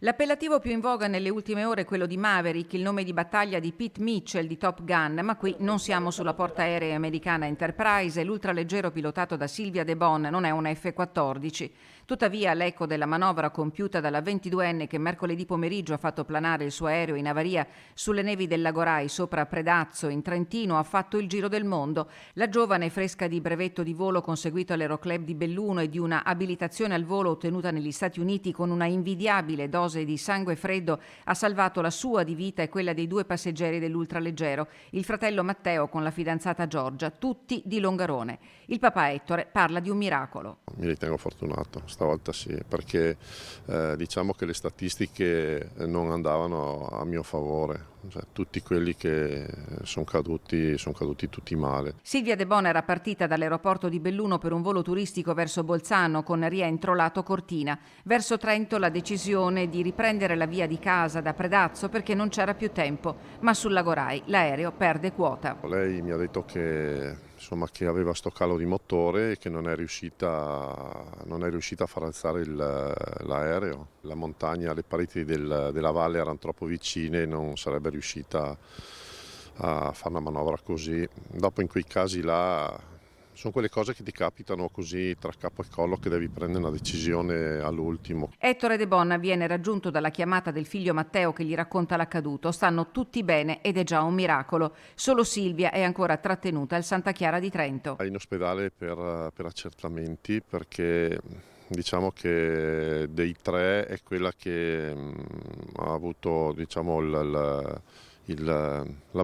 L'appellativo più in voga nelle ultime ore è quello di Maverick, il nome di battaglia di Pete Mitchell di Top Gun, ma qui non siamo sulla portaerei americana Enterprise e l'ultraleggero pilotato da Sylvia De Bon non è un F-14. Tuttavia l'eco della manovra compiuta dalla 22enne che mercoledì pomeriggio ha fatto planare il suo aereo in avaria sulle nevi del Lagorai sopra Predazzo in Trentino ha fatto il giro del mondo. La giovane, fresca di brevetto di volo conseguito all'Aeroclub di Belluno e di una abilitazione al volo ottenuta negli Stati Uniti con una invidiabile dose di sangue freddo, ha salvato la sua di vita e quella dei 2 passeggeri dell'ultraleggero, il fratello Matteo con la fidanzata Giorgia, tutti di Longarone. Il papà Ettore parla di un miracolo. Mi ritengo fortunato, stavolta sì, perché diciamo che le statistiche non andavano a mio favore. Cioè, tutti quelli che sono caduti tutti male. Silvia De Bon era partita dall'aeroporto di Belluno per un volo turistico verso Bolzano con rientro lato Cortina. Verso Trento la decisione di riprendere la via di casa da Predazzo perché non c'era più tempo, ma sul Lagorai l'aereo perde quota. Lei mi ha detto che aveva sto calo di motore e che non è riuscita a far alzare l'aereo. La montagna, le pareti della valle erano troppo vicine e non sarebbe riuscita a fare una manovra così. Dopo in quei casi là sono quelle cose che ti capitano così tra capo e collo che devi prendere una decisione all'ultimo. Ettore De Bon viene raggiunto dalla chiamata del figlio Matteo che gli racconta l'accaduto. Stanno tutti bene ed è già un miracolo. Solo Silvia è ancora trattenuta al Santa Chiara di Trento. È in ospedale per accertamenti perché diciamo che dei 3 è quella che ha avuto diciamo, la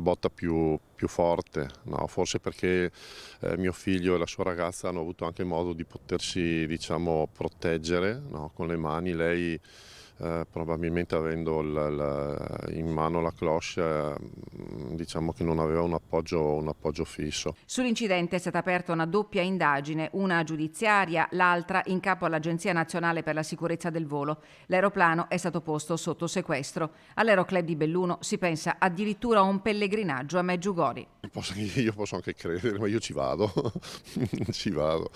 botta più forte, no? Forse perché mio figlio e la sua ragazza hanno avuto anche modo di potersi diciamo, proteggere, no? Con le mani. Lei probabilmente avendo in mano la cloche diciamo che non aveva un appoggio fisso. Sull'incidente è stata aperta una doppia indagine, una giudiziaria, l'altra in capo all'Agenzia Nazionale per la Sicurezza del Volo. L'aeroplano è stato posto sotto sequestro. All'Aeroclub di Belluno si pensa addirittura a un pellegrinaggio a Meggiugori. Io posso anche credere, ma io ci vado, ci vado.